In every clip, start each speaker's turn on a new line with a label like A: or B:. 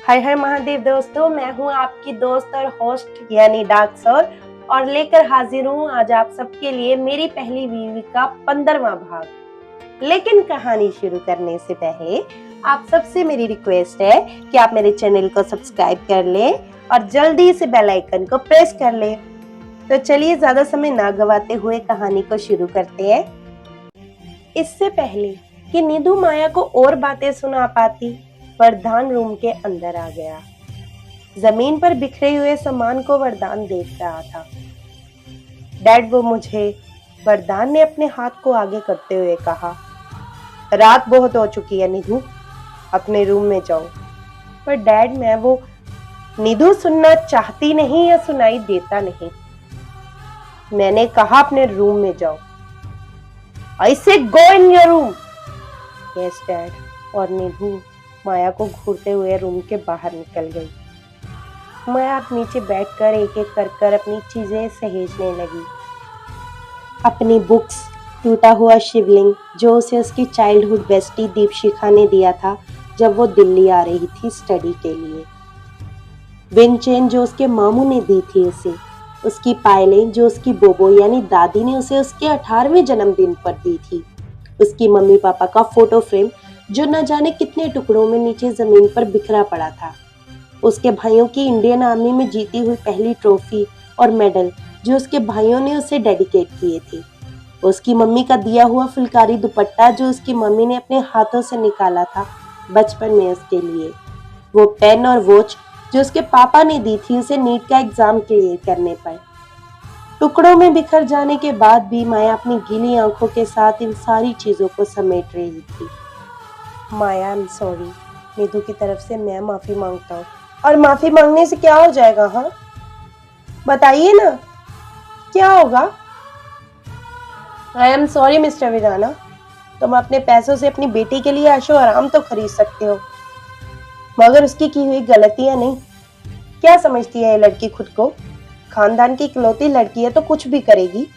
A: हाय हाय महादेव दोस्तों, मैं हूँ आपकी दोस्त और होस्ट यानी डार्क सोल और लेकर हाजिर हूँ आज आप सबके लिए मेरी पहली बीवी का 15वां भाग। लेकिन कहानी शुरू करने से पहले आप सबसे मेरी रिक्वेस्ट है कि आप मेरे चैनल को सब्सक्राइब कर लें और जल्दी से बेल आइकन को प्रेस कर लें। तो चलिए ज्यादा समय ना गवाते हुए कहानी को शुरू करते हैं। इससे पहले कि निधु माया को और बातें सुना पाती, वरदान रूम के अंदर आ गया। जमीन पर बिखरे हुए सामान को वरदान देख रहा था। डैड वो मुझे, वरदान ने अपने हाथ को आगे करते हुए कहा। रात बहुत हो चुकी है निधु, अपने रूम में जाओ। पर डैड मैं वो, निधु सुनना चाहती नहीं या सुनाई देता नहीं। मैंने कहा अपने रूम में जाओ। I say go in your room. Yes dad. और निधु माया को घूरते हुए रूम के बाहर निकल गई। माया नीचे बैठकर एक एक कर अपनी चीजें सहेजने लगी। अपनी बुक्स, टूटा हुआ शिवलिंग जो उसे उसकी चाइल्डहुड बेस्टी दीपशिखा ने दिया था जब वो दिल्ली आ रही थी स्टडी के लिए, विंग चेन जो उसके मामू ने दी थी उसे, उसकी पायलें जो उसकी बोबो यानी दादी ने उसे उसके 18वें जन्मदिन पर दी थी, उसकी मम्मी पापा का फोटो फ्रेम जो न जाने कितने टुकड़ों में नीचे जमीन पर बिखरा पड़ा था, उसके भाइयों की इंडियन आर्मी में जीती हुई पहली ट्रॉफी और मेडल जो उसके भाइयों ने उसे डेडिकेट किए थे, उसकी मम्मी का दिया हुआ फुलकारी दुपट्टा जो उसकी मम्मी ने अपने हाथों से निकाला था बचपन में उसके लिए, वो पेन और वॉच जो उसके पापा ने दी थी उसे नीट का एग्जाम क्लियर करने पर। टुकड़ों में बिखर जाने के बाद भी माया अपनी गीली आंखों के साथ इन सारी चीजों को समेट रही थी। माया आई एम सॉरी, निधु की तरफ से मैं माफी मांगता हूँ। और माफी मांगने से क्या हो जाएगा? हाँ बताइए ना, क्या होगा? आई एम सॉरी मिस्टर वीराना, तुम अपने पैसों से अपनी बेटी के लिए ऐशो आराम तो खरीद सकते हो, मगर उसकी की हुई गलतियां नहीं। क्या समझती है ये लड़की खुद को? खानदान की इकलौती लड़की है तो कुछ भी करेगी।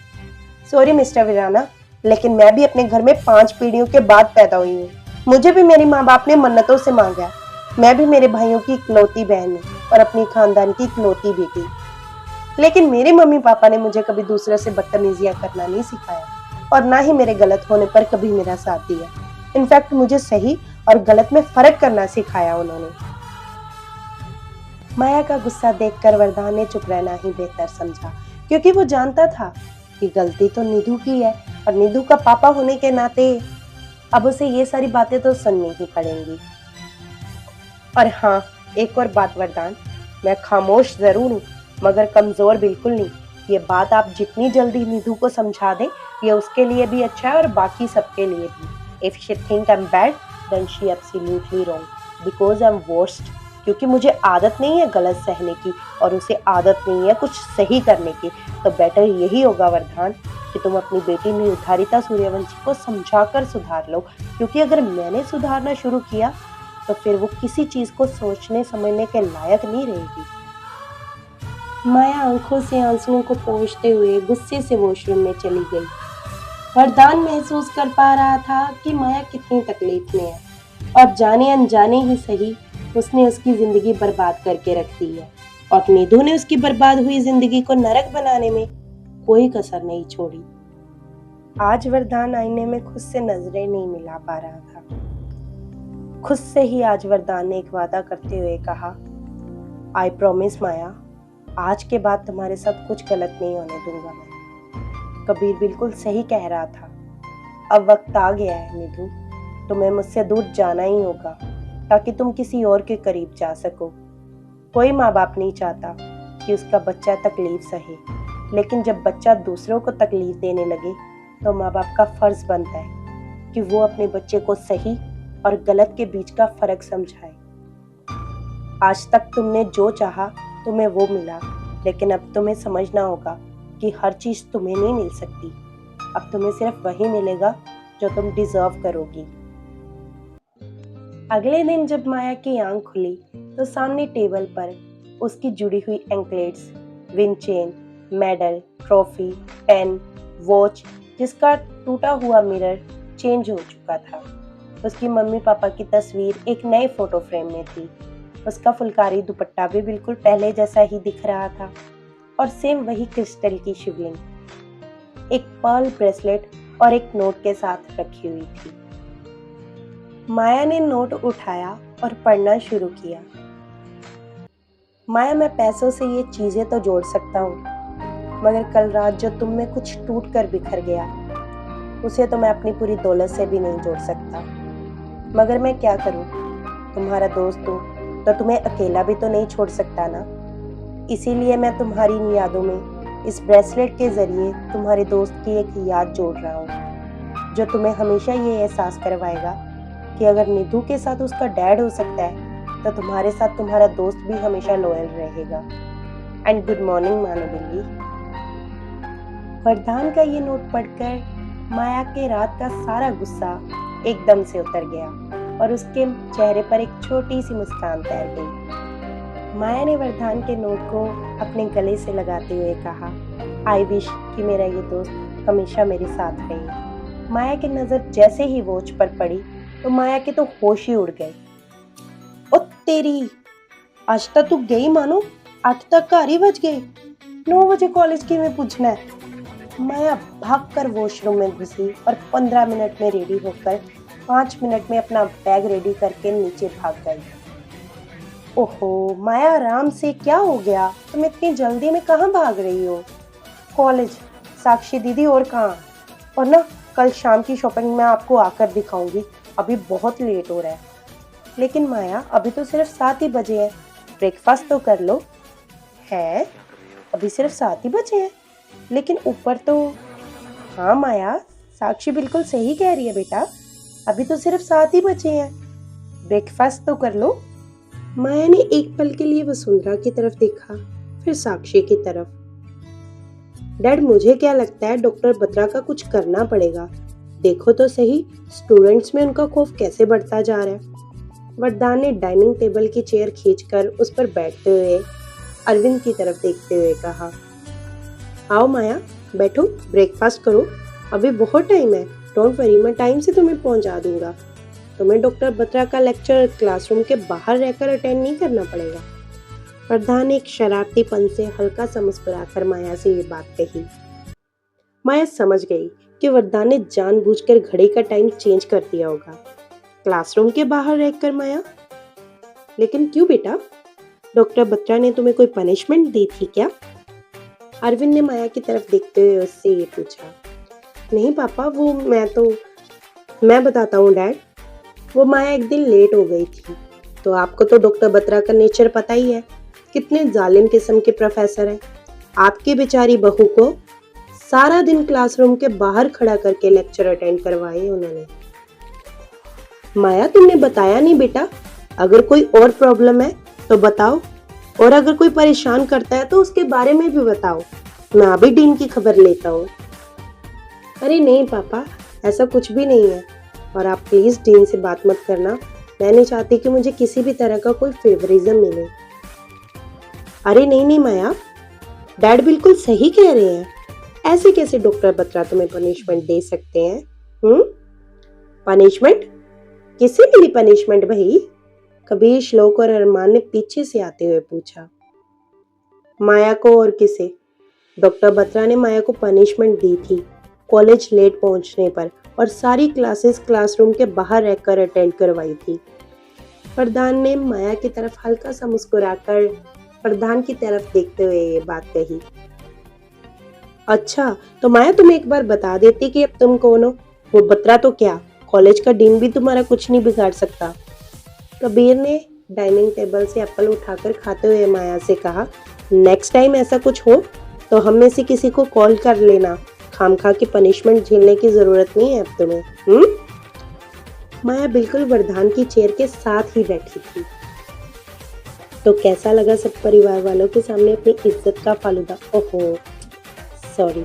A: सॉरी मिस्टर वीराना, लेकिन मैं भी अपने घर में 5 पीढ़ियों के बाद पैदा हुई हूँ। मुझे भी मेरी माँ बाप ने मन्नतों से मांगा। मैं भी मेरे भाइयों की इकलौती बहन हूँ और अपनी खानदान की इकलौती बेटी। लेकिन मेरे मम्मी पापा ने मुझे कभी दूसरे से बदतमीजियां करना नहीं सिखाया और ना ही मेरे गलत होने पर कभी मेरा साथ दिया। इनफैक्ट मुझे सही और गलत में फर्क करना सिखाया उन्होंने। माया का गुस्सा देखकर वरदान ने चुप रहना ही बेहतर समझा, क्योंकि वो जानता था कि गलती तो निधु की है और निधु का पापा होने के नाते अब उसे ये सारी बातें तो सुननी ही पड़ेंगी। और हाँ, एक और बात वरदान, मैं खामोश जरूर हूँ मगर कमजोर बिल्कुल नहीं। ये बात आप जितनी जल्दी निधु को समझा दें, ये उसके लिए भी अच्छा है और बाकी सबके लिए भी। If she think I am bad then she absolutely wrong because I am worst. क्योंकि मुझे आदत नहीं है गलत सहने की और उसे आदत नहीं है कुछ सही करने की। तो बेटर यही होगा वरदान कि तुम अपनी बेटी निर्धारिता सूर्यवंशी को समझाकर सुधार लो, क्योंकि अगर मैंने सुधारना शुरू किया तो फिर वो किसी चीज को सोचने समझने के लायक नहीं रहेगी। माया आंखों से आंसुओं को पोंछते हुए गुस्से से वॉशरूम में चली गई। वरदान महसूस कर पा रहा था कि माया कितनी तकलीफ में है और जाने अनजाने ही सही उसने उसकी जिंदगी बर्बाद करके रख दी है और निधु ने उसकी बर्बाद हुई जिंदगी को नरक बनाने में कोई कसर नहीं छोड़ी। आज वरदान आईने में खुद से नजरें नहीं मिला पा रहा था। खुद से ही आज वरदान ने एक वादा करते हुए कहा, आई प्रॉमिस माया, आज के बाद तुम्हारे साथ कुछ गलत नहीं होने दूंगा मैं। कबीर बिल्कुल सही कह रहा था। अब वक्त आ गया है निधु, तुम्हें मुझसे दूर जाना ही होगा ताकि तुम किसी और के करीब जा सको। कोई माँ बाप नहीं चाहता कि उसका बच्चा तकलीफ सहे, लेकिन जब बच्चा दूसरों को तकलीफ देने लगे तो माँ बाप का फर्ज बनता है कि वो अपने बच्चे को सही और गलत के बीच का फर्क समझाए। आज तक तुमने जो चाहा तुम्हें वो मिला, लेकिन अब तुम्हें समझना होगा कि हर चीज तुम्हें नहीं मिल सकती। अब तुम्हें सिर्फ वही मिलेगा जो तुम डिजर्व करोगी। अगले दिन जब माया की आंख खुली तो सामने टेबल पर उसकी जुड़ी हुई anklets, wing chain, medal, trophy, pen, watch जिसका टूटा हुआ मिरर चेंज हो चुका था, उसकी मम्मी पापा की तस्वीर एक नए फोटो फ्रेम में थी उसका फुलकारी दुपट्टा भी बिल्कुल पहले जैसा ही दिख रहा था और सेम वही क्रिस्टल की शिवलिंग एक पर्ल ब्रेसलेट और एक नोट के साथ रखी हुई थी। माया ने नोट उठाया और पढ़ना शुरू किया। माया, मैं पैसों से ये चीजें तो जोड़ सकता हूँ, मगर कल रात जो तुम में कुछ टूट कर बिखर गया, उसे तो मैं अपनी पूरी दौलत से भी नहीं जोड़ सकता। मगर मैं क्या करूँ, तुम्हारा दोस्त हूँ तो तुम्हें अकेला भी तो नहीं छोड़ सकता ना। इसीलिए मैं तुम्हारी इन यादों में इस ब्रेसलेट के जरिए तुम्हारे दोस्त की एक याद जोड़ रहा हूँ, जो तुम्हें हमेशा ये एहसास करवाएगा कि अगर निधु के साथ उसका डैड हो सकता है तो तुम्हारे साथ तुम्हारा दोस्त भी हमेशा लॉयल रहेगा। एंड गुड मॉर्निंग मानो बिल्ली। वरदान का ये नोट पढ़कर माया के रात का सारा गुस्सा एकदम से उतर गया और उसके चेहरे पर एक छोटी सी मुस्कान तैर गई। माया ने वरदान के नोट को अपने गले से लगाते हुए कहा, आई विश कि मेरा ये दोस्त हमेशा मेरे साथ रहे। माया की नजर जैसे ही वॉच पर पड़ी तो माया के तो होश ही उड़ गए। ओ तेरी, आज तक तू गई मानो, 8 तक घर ही बज गए, 9 बजे कॉलेज की में पूछना है। माया भागकर वॉशरूम में घुसी और 15 मिनट में रेडी होकर 5 मिनट में अपना बैग रेडी करके नीचे भाग गई। ओहो माया, आराम से, क्या हो गया? तुम इतनी जल्दी में कहाँ भाग रही हो? कॉलेज, साक्षी दीदी और कहाँ? और ना, कल शाम की शॉपिंग मैं आपको आकर दिखाऊंगी, अभी बहुत लेट हो रहा है। लेकिन माया, अभी तो सिर्फ 7 ही बजे हैं, ब्रेकफास्ट तो कर लो। है, अभी सिर्फ 7 ही बजे हैं, लेकिन ऊपर तो। हाँ माया, साक्षी बिल्कुल सही कह रही है बेटा, अभी तो सिर्फ 7 ही बजे हैं, ब्रेकफास्ट तो कर लो। माया ने एक पल के लिए वसुंधरा की तरफ देखा, फिर साक्षी की तरफ। डैड, मुझे क्या लगता है डॉक्टर बत्रा का कुछ करना पड़ेगा। देखो तो सही, स्टूडेंट्स में उनका खौफ कैसे बढ़ता जा रहा है। वरदान ने डाइनिंग टेबल की चेयर खींचकर उस पर बैठते हुए अरविंद की तरफ देखते हुए कहा, आओ माया, बैठो, ब्रेकफास्ट करो, अभी बहुत टाइम है। डोंट वरी, मैं टाइम से तुम्हें पहुंचा दूंगा। तुम्हें डॉक्टर बत्रा का लेक्चर क्लासरूम के बाहर रहकर अटेंड नहीं करना पड़ेगा। वरदान ने एक शरारतीपन से हल्का सा मुस्कुराकर माया से ये बात कही। माया समझ गई कि वरदान ने जानबूझकर घड़ी का टाइम चेंज कर दिया होगा। क्लासरूम के बाहर रहकर माया? लेकिन क्यों बेटा? डॉक्टर बत्रा ने तुम्हें कोई पनिशमेंट दी थी क्या? अरविंद ने माया की तरफ देखते हुए उससे ये पूछा। नहीं पापा, वो मैं बताता हूँ डैड। वो माया एक दिन लेट हो गई थी, तो आपको तो डॉक्टर बत्रा का नेचर पता ही है, कितने जालिम किस्म के प्रोफेसर हैं। आपकी बेचारी बहू को सारा दिन क्लासरूम के बाहर खड़ा करके लेक्चर अटेंड करवाए उन्होंने। माया, तुमने बताया नहीं बेटा, अगर कोई और प्रॉब्लम है तो बताओ, और अगर कोई परेशान करता है तो उसके बारे में भी बताओ, मैं अभी डीन की खबर लेता हूँ। अरे नहीं पापा, ऐसा कुछ भी नहीं है, और आप प्लीज डीन से बात मत करना, मैं नहीं चाहती कि मुझे किसी भी तरह का कोई फेवरिज्म मिले। अरे नहीं माया, डैड बिल्कुल सही कह रहे हैं, ऐसे कैसे डॉक्टर बत्रा तुम्हें पनिशमेंट दे सकते हैं? पनिशमेंट? किसे मिली पनिशमेंट भाई? कबीर, श्लोक और अरमान ने पीछे से आते हुए पूछा। माया को, और किसे? डॉक्टर बत्रा ने माया को पनिशमेंट दी थी कॉलेज लेट पहुंचने पर, और सारी क्लासेस क्लासरूम के बाहर रहकर अटेंड करवाई थी। प्रधान ने माया की तरफ हल्का सा मुस्कुराकर प्रधान की तरफ देखते हुए ये बात कही। अच्छा, तो माया तुम एक बार बता देती कि अब तुम कौन हो। वो बत्रा तो क्या, कॉलेज का डीन भी तुम्हारा कुछ नहीं बिगाड़ सकता। कबीर ने डाइनिंग टेबल से एप्पल उठाकर खाते हुए माया से कहा, नेक्स्ट टाइम ऐसा कुछ हो तो हम में से किसी को कॉल कर लेना, खामखा की पनिशमेंट झेलने की जरूरत नहीं है अब तुम्हें। माया बिल्कुल वरदान की चेयर के साथ ही बैठी थी। तो कैसा लगा सब परिवार वालों के सामने अपनी इज्जत का फालूदा? ओहो सॉरी,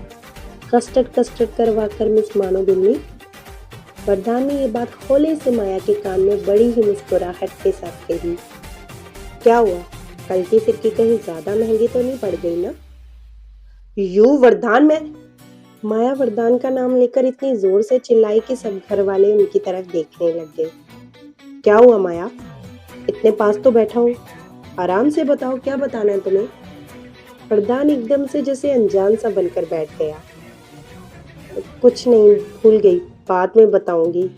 A: कस्टर्ड करवा कर मिस मानो बिल्ली। वरदान ने ये बात होले से माया के कान में बड़ी ही मुस्कुराहट के साथ कही। क्या हुआ, कल की फिरकी कहीं ज्यादा महंगी तो नहीं पड़ गई ना? वरदान में माया वरदान का नाम लेकर इतनी जोर से चिल्लाई कि सब घर वाले उनकी तरफ देखने लग गए। क्या हुआ माया? इतने पास तो बैठा हूँ, आराम से बताओ क्या बताना है तुम्हें। वरदान एकदम से जैसे अनजान सा बनकर बैठ गया। कुछ नहीं, भूल गई, बाद में बताऊंगी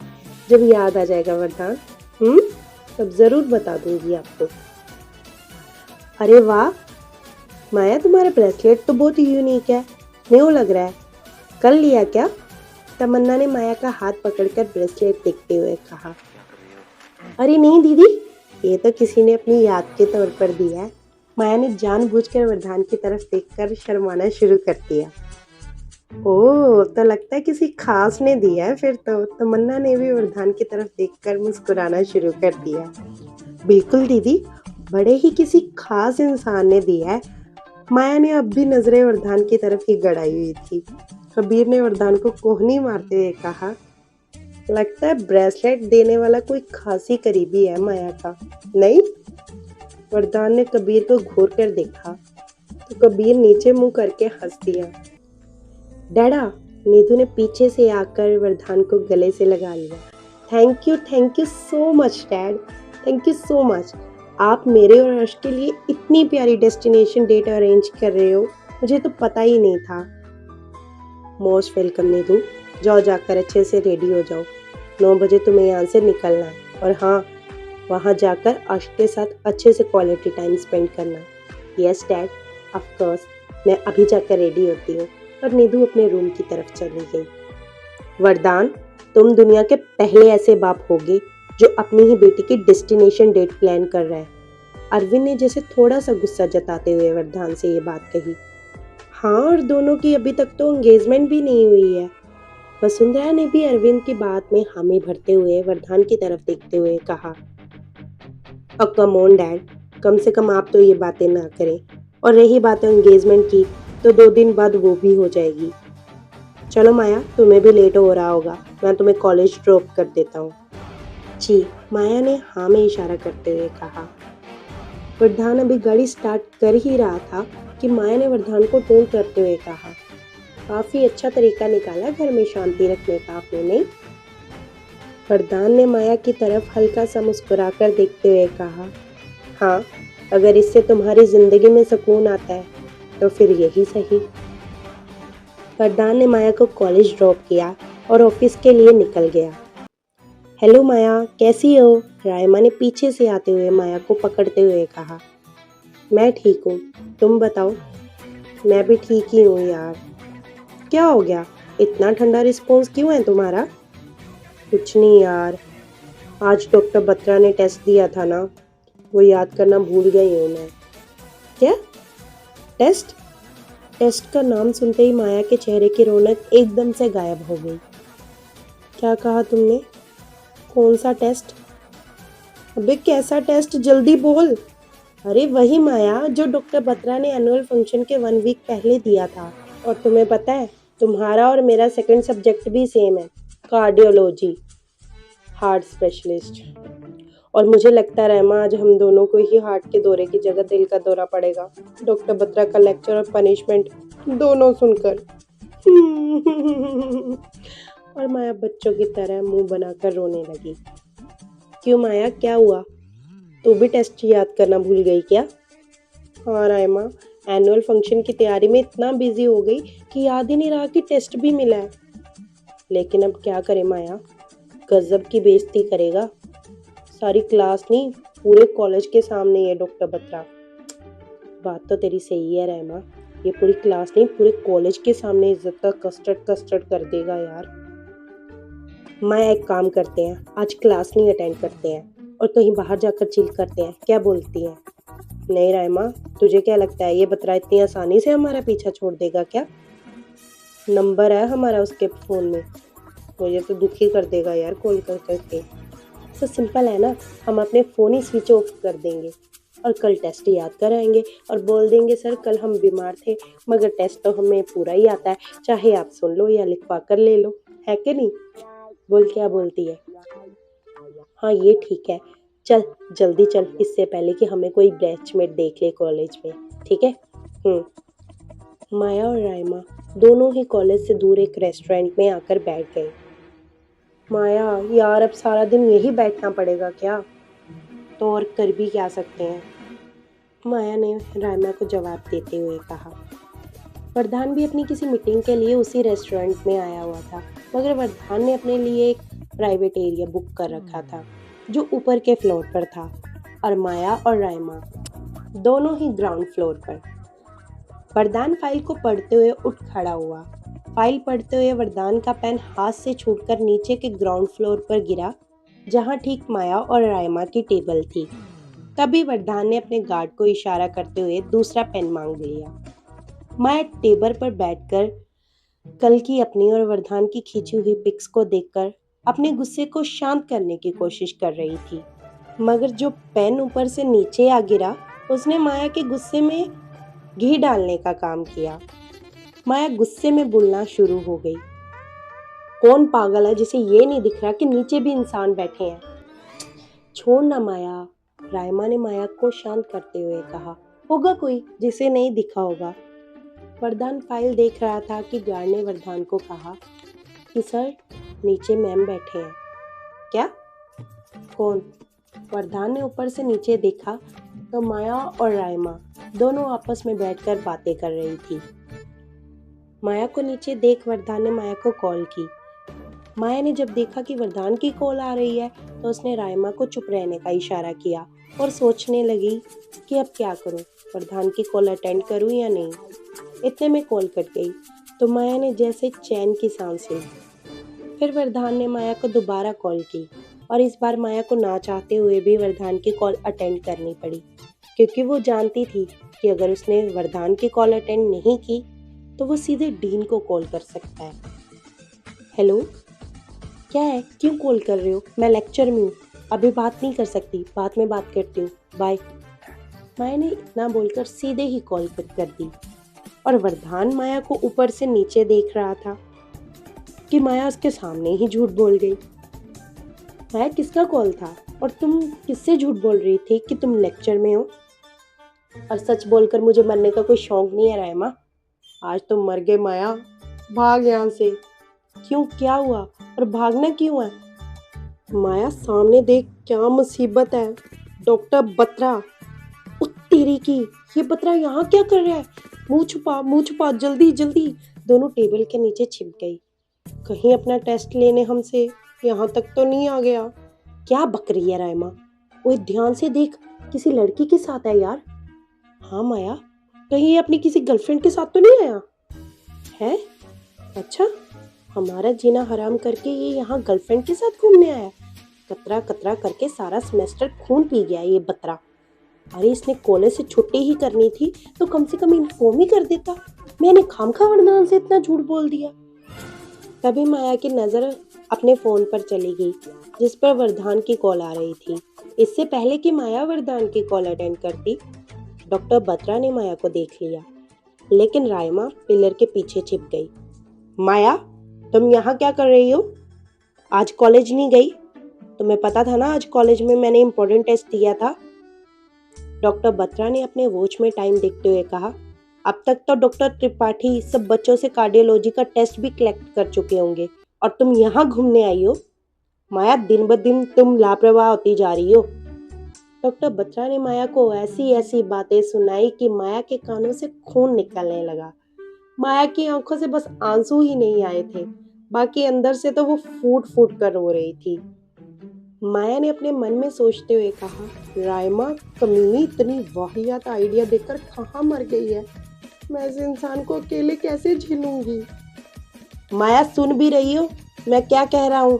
A: जब याद आ जाएगा वरदान। हम्म, तब जरूर बता दूंगी आपको। अरे वाह माया, तुम्हारा ब्रेसलेट तो बहुत यूनिक है, न्यू लग रहा है, कल लिया क्या? तमन्ना ने माया का हाथ पकड़कर ब्रेसलेट देखते हुए कहा। अरे नहीं दीदी, ये तो किसी ने अपनी याद के तौर पर दिया है। माया ने जानबूझकर वरदान की तरफ देखकर शर्माना शुरू कर दिया। ओह, तो लगता है किसी खास ने दिया है फिर तो। तमन्ना ने भी वरदान की तरफ देखकर मुस्कुराना शुरू कर दिया। बिल्कुल दीदी, बड़े ही किसी खास इंसान ने दिया है। माया ने अब भी नजरें वरदान की तरफ ही गड़ाई हुई थी। कबीर ने वरदान को कोहनी मारते हुए कहा, लगता है ब्रेसलेट देने वाला कोई खासी करीबी है माया का, नहीं? वरदान ने कबीर को घूर कर देखा तो कबीर नीचे मुंह करके हंस दिया। डैडा, नीतू ने पीछे से आकर वरदान को गले से लगा लिया। Thank you so much dad, thank you so much. आप मेरे और अर्श के लिए इतनी प्यारी डेस्टिनेशन डेट अरेंज कर रहे हो, मुझे तो पता ही नहीं था। मोस्ट वेलकम नीतू, जाओ जाकर अच्छे से रेडी हो जाओ, 9 बजे तुम्हें यहाँ से निकलना है। और हाँ, वहाँ जाकर अर्श के साथ अच्छे से क्वालिटी टाइम स्पेंड करना। यस डैड, ऑफ कोर्स, मैं अभी जाकर रेडी होती हूँ। और नीतू अपने रूम की तरफ चली गई। वरदान, तुम दुनिया के पहले ऐसे बाप होगे जो अपनी ही बेटी की डेस्टिनेशन डेट प्लान कर रहा है। अरविंद ने जैसे थोड़ा सा गुस्सा जताते हुए वरदान से ये बात कही। हाँ, और दोनों की अभी तक तो एंगेजमेंट भी नहीं हुई है। वसुंधरा ने भी अरविंद की बात में हामी भरते हुए वरदान की तरफ देखते हुए कहा, और कम ऑन डैड, कम से कम आप तो ये बातें ना करें। और रही बात एंगेजमेंट की, तो 2 दिन बाद वो भी हो जाएगी। चलो माया, तुम्हें भी लेट हो रहा होगा, मैं तुम्हें कॉलेज ड्रॉप कर देता हूँ। जी, माया ने हाँ में इशारा करते हुए कहा। वरदान अभी गाड़ी स्टार्ट कर ही रहा था कि माया ने वरदान को टोन करते हुए कहा, काफी अच्छा तरीका निकाला घर में शांति रखने का आपने, नहीं? वरदान ने माया की तरफ हल्का सा मुस्कुराकर देखते हुए कहा, हाँ, अगर इससे तुम्हारी जिंदगी में सुकून आता है तो फिर यही सही। वरदान ने माया को कॉलेज ड्रॉप किया और ऑफिस के लिए निकल गया। हेलो माया, कैसी हो? रायमा ने पीछे से आते हुए माया को पकड़ते हुए कहा। मैं ठीक हूँ, तुम बताओ। मैं भी ठीक ही हूँ यार। क्या हो गया, इतना ठंडा रिस्पॉन्स क्यों है तुम्हारा? कुछ नहीं यार, आज डॉक्टर बत्रा ने टेस्ट दिया था ना, वो याद करना भूल गई हूँ मैं। क्या टेस्ट? टेस्ट का नाम सुनते ही माया के चेहरे की रौनक एकदम से गायब हो गई। क्या कहा तुमने? कौन सा टेस्ट? अबे कैसा टेस्ट, जल्दी बोल। अरे वही माया जो डॉक्टर बत्रा ने एनुअल फंक्शन के 1 वीक पहले दिया था। और तुम्हें पता है, तुम्हारा और मेरा सेकंड सब्जेक्ट भी सेम है, कार्डियोलॉजी, हार्ट स्पेशलिस्ट। और मुझे लगता है रहमा, आज हम दोनों को ही हार्ट के दौरे की जगह दिल का दौरा पड़ेगा, डॉक्टर बत्रा का लेक्चर और पनिशमेंट दोनों सुनकर। और माया बच्चों की तरह मुंह बनाकर रोने लगी। क्यों माया, क्या हुआ? तू भी टेस्ट याद करना भूल गई क्या? हाँ रायमा, एनुअल फंक्शन की तैयारी में इतना बिजी हो गई कि याद ही नहीं रहा कि टेस्ट भी मिला है। लेकिन अब क्या करें माया, गजब की बेइज्जती करेगा, सारी क्लास नहीं पूरे कॉलेज के सामने है डॉक्टर बत्रा। बात तो तेरी सही है रहमा, ये पूरी क्लास नहीं पूरे कॉलेज के सामने इज्जत का कस्टर्ड कस्टर्ड कर देगा यार। माया, एक काम करते हैं, आज क्लास नहीं अटेंड करते हैं और कहीं बाहर जाकर चिल करते हैं, क्या बोलती है? नहीं रायमा, तुझे क्या लगता है ये बत्रा इतनी आसानी से हमारा पीछा छोड़ देगा क्या? नंबर है हमारा उसके फ़ोन में, मुझे तो दुखी कर देगा यार कॉल कर करके। तो सिंपल है ना, हम अपने फ़ोन ही स्विच ऑफ कर देंगे और कल टेस्ट याद कराएंगे और बोल देंगे सर कल हम बीमार थे मगर टेस्ट तो हमें पूरा ही आता है, चाहे आप सुन लो या लिखवा कर ले लो, है कि नहीं? बोल, क्या बोलती है? हाँ ये ठीक है, चल जल्दी चल, इससे पहले कि हमें कोई बैचमेट देख ले कॉलेज में, ठीक है? माया और रायमा दोनों ही कॉलेज से दूर एक रेस्टोरेंट में आकर बैठ गए। माया यार, अब सारा दिन यही बैठना पड़ेगा क्या? तो और कर भी क्या सकते हैं, माया ने रायमा को जवाब देते हुए कहा। वरदान भी अपनी किसी मीटिंग के लिए उसी रेस्टोरेंट में आया हुआ था, मगर वरदान ने अपने लिए एक प्राइवेट एरिया बुक कर रखा था जो ऊपर के फ्लोर पर था, और माया और रायमा दोनों ही ग्राउंड फ्लोर पर। वरदान फाइल को पढ़ते हुए उठ खड़ा हुआ। फाइल पढ़ते हुए वरदान का पेन हाथ से छूटकर नीचे के ग्राउंड फ्लोर पर गिरा, जहां ठीक माया और रायमा की टेबल थी। तभी वरदान ने अपने गार्ड को इशारा करते हुए दूसरा पेन मांग लिया। माया टेबल पर बैठकर कल की अपनी और वरदान की खींची हुई पिक्स को देखकर अपने गुस्से को शांत करने की कोशिश कर रही थी, मगर जो पेन ऊपर से नीचे आ गिरा उसने माया के गुस्से में घी डालने का काम किया। माया गुस्से में बोलना शुरू हो गई। कौन पागल है जिसे ये नहीं दिख रहा कि नीचे भी इंसान बैठे हैं? छोड़ ना माया, रायमा ने माया को शांत करते हुए कहा। होगा कोई जिसे नहीं दिखा होगा। वरदान फाइल देख रहा था कि गार्ड ने वरदान को कहा कि सर, नीचे मैम बैठे हैं। क्या? कौन? वरदान ने ऊपर से नीचे देखा तो माया और रायमा दोनों आपस में बैठकर बातें कर रही थी। माया को नीचे देख वरदान ने माया को कॉल की। माया ने जब देखा कि वरदान की कॉल आ रही है तो उसने रायमा को चुप रहने का इशारा किया और सोचने लगी कि अब क्या करूं, वरदान की कॉल अटेंड करूं या नहीं। इतने में कॉल कट गई तो माया ने जैसे चैन की सांस ली। फिर वरदान ने माया को दोबारा कॉल की और इस बार माया को ना चाहते हुए भी वरदान की कॉल अटेंड करनी पड़ी, क्योंकि वो जानती थी कि अगर उसने वरदान की कॉल अटेंड नहीं की तो वो सीधे डीन को कॉल कर सकता है। हेलो, क्या है, क्यों कॉल कर रहे हो? मैं लेक्चर में हूँ, अभी बात नहीं कर सकती, बाद में बात करती हूँ, बाय। माया ने इतना बोलकर सीधे ही कॉल कट कर दी और वरदान माया को ऊपर से नीचे देख रहा था कि माया उसके सामने ही झूठ बोल गई। माया, किसका कॉल था और तुम किससे झूठ बोल रही थी कि तुम लेक्चर में हो? और सच बोलकर मुझे मरने का कोई शौक नहीं है रायमा। आज तो मर गए माया, भाग यहाँ से। क्यों, क्या हुआ और भागना क्यों है? माया, सामने देख, क्या मुसीबत है। डॉक्टर बत्रा, तेरी की, ये बत्रा यहाँ क्या कर रहा है? मुंह छुपा, जल्दी जल्दी। दोनों टेबल के नीचे छिप गई। कहीं अपना टेस्ट लेने हमसे यहाँ तक तो नहीं आ गया। क्या बक रही है रायमा? वो ध्यान से देख, किसी लड़की के साथ है यार। हाँ माया, कहीं ये अपनी किसी गर्लफ्रेंड के साथ तो नहीं आया है? अच्छा, हमारा जीना हराम करके ये यहाँ गर्लफ्रेंड के साथ घूमने आया। कतरा कतरा करके सारा सेमेस्टर खून पी गया ये बतरा। अरे, इसने कॉलेज से छुट्टी ही करनी थी तो कम से कम इन्फॉर्म ही कर देता। मैंने खामखा वरदान से इतना झूठ बोल दिया। तभी माया की नजर अपने फोन पर चली गई जिस पर वरदान की कॉल आ रही थी। इससे पहले कि माया वरदान की कॉल अटेंड करती, डॉक्टर बत्रा ने माया को देख लिया, लेकिन रायमा पिलर के पीछे छिप गई। माया, तुम यहाँ क्या कर रही हो? आज कॉलेज नहीं गई? तुम्हें पता था ना आज कॉलेज में मैंने इम्पोर्टेंट टेस्ट दिया था। डॉक्टर बत्रा ने अपने वॉच में टाइम देखते हुए कहा। अब तक तो डॉक्टर त्रिपाठी सब बच्चों से कार्डियोलॉजी का टेस्ट भी कलेक्ट कर चुके होंगे और तुम यहाँ घूमने आई हो। माया, दिन ब दिन तुम लापरवाह होती जा रही हो। डॉक्टर बत्रा ने माया को ऐसी ऐसी बातें सुनाई कि माया के कानों से खून निकलने लगा। माया की आंखों से बस आंसू ही नहीं आए थे, बाकी अंदर से तो वो फूट फूट कर रो रही थी। माया ने अपने मन में सोचते हुए कहा, रायमा कमीनी इतनी वाहियात आइडिया देकर कहाँ मर गई है। मैं इस इंसान को अकेले कैसे झेलूंगी। माया, सुन भी रही हो मैं क्या कह रहा हूँ?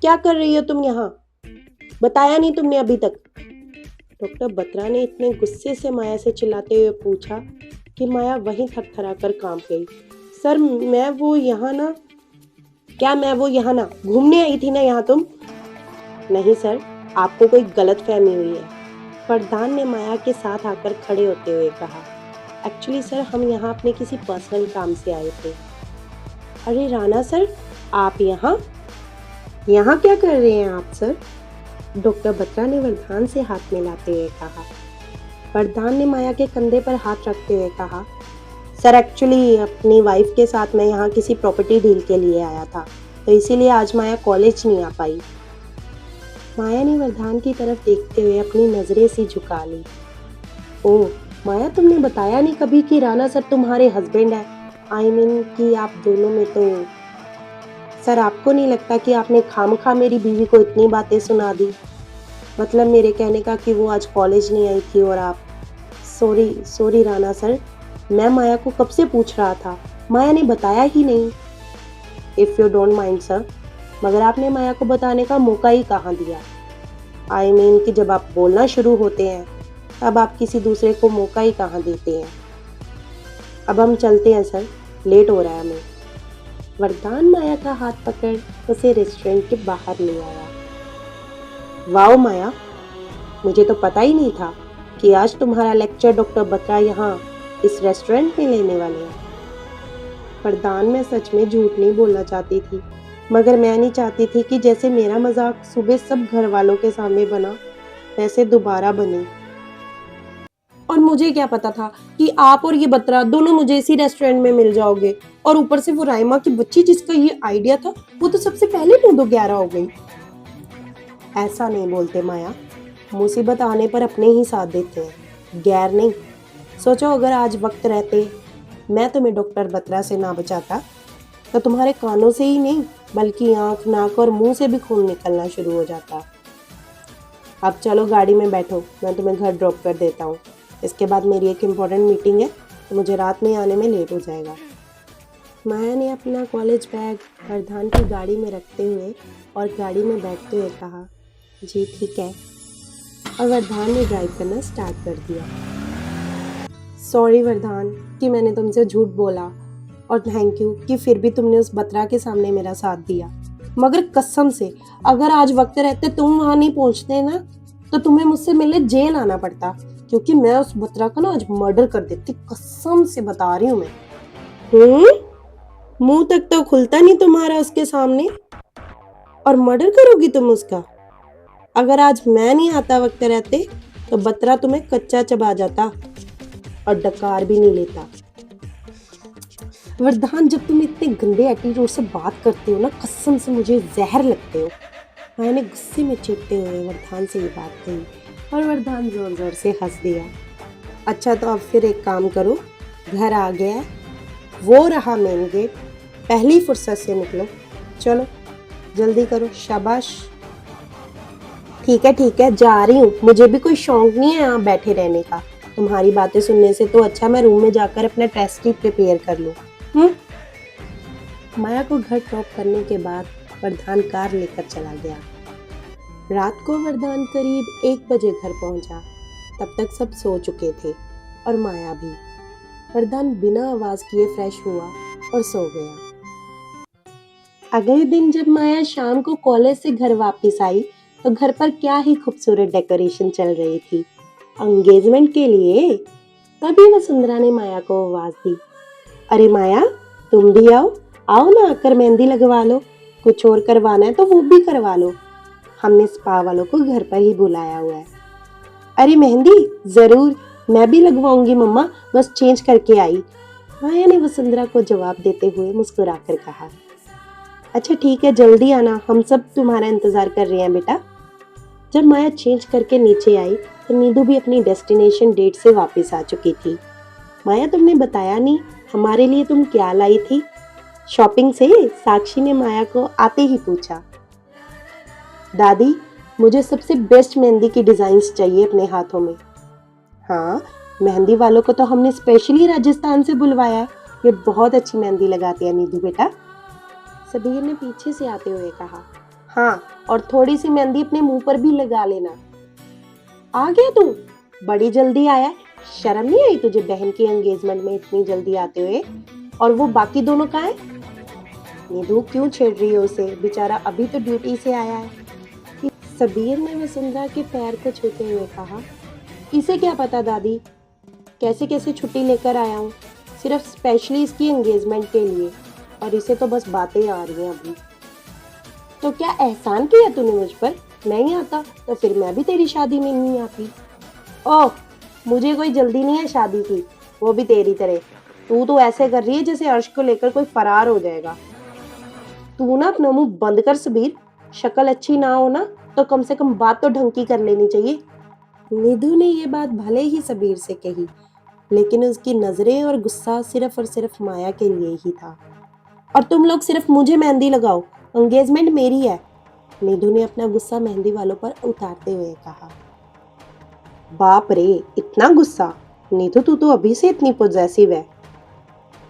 A: क्या कर रही हो तुम यहाँ? बताया नहीं तुमने अभी तक? डॉक्टर बत्रा ने इतने गुस्से से माया से चिल्लाते हुए पूछा कि माया वहीं थरथरा कर कांप गई। सर, मैं वो यहाँ ना घूमने आई थी ना यहाँ तुम? नहीं सर, आपको कोई गलत फहमी हुई है, वरदान ने माया के साथ आकर खड़े होते हुए कहा। एक्चुअली सर, हम यहाँ अपने किसी पर्सनल काम से आए थे। अरे राणा सर, आप यहाँ क्या कर रहे हैं आप सर? डॉक्टर बत्रा ने वरदान से हाथ मिलाते हुए कहा। वरदान ने माया के कंधे पर हाथ रखते हुए कहा, सर एक्चुअली अपनी वाइफ के साथ मैं यहाँ किसी प्रॉपर्टी डील के लिए आया था, तो इसीलिए आज माया कॉलेज नहीं आ पाई। माया ने वरदान की तरफ देखते हुए अपनी नजरें सी झुका ली। ओह माया, तुमने बताया नहीं कभी कि राणा सर तुम्हारे हस्बैंड है। आई मीन कि आप दोनों में तो। सर, आपको नहीं लगता कि आपने खामखा मेरी बीवी को इतनी बातें सुना दी? मतलब मेरे कहने का कि वो आज कॉलेज नहीं आई थी और आप। सॉरी सॉरी राणा सर, मैं माया को कब से पूछ रहा था, माया ने बताया ही नहीं। If you don't mind sir, मगर आपने माया को बताने का मौका ही कहाँ दिया? आई मीन कि जब आप बोलना शुरू होते हैं तब आप किसी दूसरे को मौका ही कहाँ देते हैं। अब हम चलते हैं सर, लेट हो रहा है हमें। वरदान माया का हाथ पकड़ उसे रेस्टोरेंट के बाहर ले आया। वाओ माया, मुझे तो पता ही नहीं था कि आज तुम्हारा लेक्चर डॉक्टर बत्रा यहाँ इस रेस्टोरेंट में लेने वाले हैं। वरदान, मैं सच में झूठ नहीं बोलना चाहती थी, मगर मैं नहीं चाहती थी कि जैसे मेरा मजाक सुबह सब घर वालों के सामने बना वैसे दोबारा बने। और मुझे क्या पता था कि आप और ये बत्रा दोनों मुझे इसी रेस्टोरेंट में मिल जाओगे, और ऊपर से वो राइमा की बच्ची जिसका ये आइडिया था वो तो सबसे पहले 9-11 हो गई। ऐसा नहीं बोलते माया, मुसीबत आने पर अपने ही साथ देते हैं, गैर नहीं। सोचो अगर आज वक्त रहते मैं तुम्हें डॉक्टर बत्रा से ना बचाता तो तुम्हारे कानों से ही नहीं बल्कि आंख, नाक और मुंह से भी खून निकलना शुरू हो जाता। अब चलो गाड़ी में बैठो, मैं तुम्हें घर ड्रॉप कर देता हूँ। इसके बाद मेरी एक इम्पोर्टेंट मीटिंग है तो मुझे रात में आने में लेट हो जाएगा। माया ने अपना कॉलेज बैग वरदान की गाड़ी में रखते हुए और गाड़ी में बैठते हुए कहा, जी ठीक है। और वरदान ने ड्राइव करना स्टार्ट कर दिया। सॉरी वरदान कि मैंने तुमसे झूठ बोला, और थैंक यू कि फिर भी तुमने उस बत्रा के सामने मेरा साथ दिया। मगर कसम से अगर आज वक्त रहते तुम वहां नहीं पहुंचते ना तो तुम्हें मुझसे मिलने जेल आना पड़ता, क्योंकि मैं उस बत्रा का ना आज मर्डर कर देती, कसम से बता रही हूँ मैं। मुंह तक तो खुलता नहीं तुम्हारा उसके सामने, और मर्डर करोगी तुम उसका? अगर आज मैं नहीं आता वक्त रहते तो बत्रा तुम्हें कच्चा चबा जाता और डकार भी नहीं लेता। वरदान, जब तुम इतने गंदे एटीट्यूड से बात करते हो ना, कसम से मुझे जहर लगते हो। मैंने गुस्से में चीखते हुए वरदान से ये बात कही और वरदान जोर जोर से हंस दिया। अच्छा तो अब फिर एक काम करो, घर आ गया, वो रहा मेन गेट, पहली फुर्सत से निकलो, चलो जल्दी करो, शाबाश। ठीक है जा रही हूँ, मुझे भी कोई शौक नहीं है यहाँ बैठे रहने का। तुम्हारी बातें सुनने से तो अच्छा मैं रूम में जाकर अपना टेस्ट ही प्रिपेयर कर लूँ। माया को घर ड्रॉप करने के बाद वरदान कार लेकर चला गया। रात को वरदान करीब 1 बजे घर पहुंचा। तब तक सब सो चुके थे और माया भी। वरदान बिना आवाज किए फ्रेश हुआ और सो गया। अगले दिन जब माया शाम को कॉलेज से घर वापस आई तो घर पर क्या ही खूबसूरत डेकोरेशन चल रही थी एंगेजमेंट के लिए। तभी वसुंधरा ने माया को आवाज दी, अरे माया तुम भी आओ, आओ ना आकर मेहंदी लगवा लो, कुछ और करवाना है तो वो भी करवा लो, हमने स्पा वालों को घर पर ही बुलाया हुआ है। अरे मेहंदी जरूर, मैं भी लगवाऊंगी मम्मा, बस चेंज करके आई, माया ने वसुंधरा को जवाब देते हुए मुस्कुराकर कहा। अच्छा ठीक है, जल्दी आना, हम सब तुम्हारा इंतजार कर रहे हैं बेटा। जब माया चेंज करके नीचे आई तो नीदू भी अपनी डेस्टिनेशन डेट से वापस आ चुकी थी। माया तुमने बताया नहीं हमारे लिए तुम क्या लाई थी शॉपिंग से? साक्षी ने माया को आते ही पूछा। दादी मुझे सबसे बेस्ट मेहंदी की डिजाइन्स चाहिए अपने हाथों में। हाँ, मेहंदी वालों को तो हमने स्पेशली राजस्थान से बुलवाया है, ये बहुत अच्छी मेहंदी लगाते हैं नीदू बेटा, सबीर ने पीछे से आते हुए कहा। हाँ, और थोड़ी सी मेहंदी अपने मुंह पर भी लगा लेना। आ गया तू, बड़ी जल्दी आया, शर्म नहीं आई तुझे बहन की एंगेजमेंट में इतनी जल्दी आते हुए? और वो बाकी दोनों कहाँ है? नीदू क्यों छेड़ रही है उसे, बेचारा अभी तो ड्यूटी से आया है। सबीर ने वसुंधरा के पैर को छूते हुए कहा। इसे क्या पता दादी, कैसे कैसे छुट्टी लेकर आया हूँ, सिर्फ स्पेशली इसकी एंगेजमेंट के लिए, और इसे तो बस बातें आ रही हैं अभी। तो क्या एहसान किया तूने मुझ पर? नहीं आता तो फिर मैं भी तेरी शादी में नहीं आती। ओह, मुझे कोई जल्दी नहीं है शादी की, वो भी तेरी तरह। तू तो ऐसे कर रही है जैसे अर्श को लेकर कोई फरार हो जाएगा। तू ना अपना मुंह बंद कर सबीर, शक्ल अच्छी ना हो ना तो कम से कम बात तो ढंग की कर लेनी चाहिए। निधु ने ये बात भले ही सबीर से कही, लेकिन उसकी नजरें और गुस्सा सिर्फ और सिर्फ माया के लिए ही था। और तुम लोग सिर्फ मुझे मेहंदी लगाओ, एंगेजमेंट मेरी है, निधु ने अपना गुस्सा मेहंदी वालों पर उतारते हुए कहा। बाप रे, इतना गुस्सा? निधु तू तो अभी से इतनी पॉजेसिव है,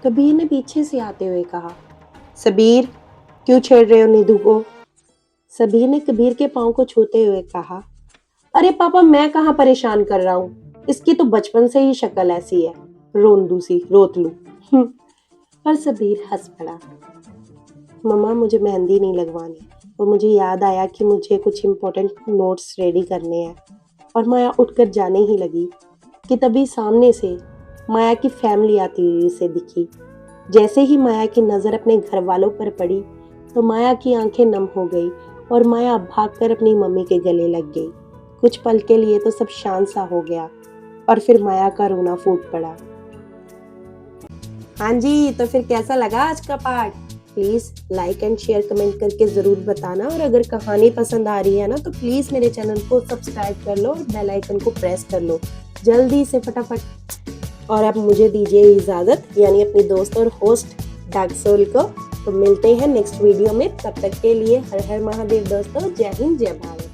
A: कबीर ने पीछे से आते हुए कहा। सबीर, क्यों छेड़ रहे हो निधु को? सबीर ने कबीर के पांव को छूते हुए कहा। अरे पापा, मैं कहाँ परेशान कर रहा हूँ, इसकी तो बचपन से ही शक्ल ऐसी है, रोंदू सी, रोतलू। पर सबीर हंस पड़ा। मम्मा, मुझे मेहंदी नहीं लगवानी, और मुझे याद आया कि मुझे कुछ इम्पोर्टेंट नोट्स रेडी करने हैं। और माया उठकर जाने ही लगी कि तभी सामने से माया की फैमिली आती हुई उसे दिखी। जैसे ही माया की नज़र अपने घर वालों पर पड़ी तो माया की आंखें नम हो गई और माया भागकर अपनी मम्मी के गले लग गई। कुछ पल के लिए तो सब शांत सा हो गया और फिर माया का रोना फूट पड़ा। हाँ जी, तो फिर कैसा लगा आज का part? Please like and share comment करके जरूर बताना, और अगर कहानी पसंद आ रही है ना तो प्लीज मेरे चैनल को सब्सक्राइब कर लो और बेल आइकन को प्रेस कर लो जल्दी से, फटाफट। और अब मुझे दीजिए इजाजत, यानी अपनी दोस्त और होस्ट डार्क सोल को। तो मिलते हैं नेक्स्ट वीडियो में, तब तक के लिए हर हर महादेव दोस्तों। जय हिंद, जय भारत।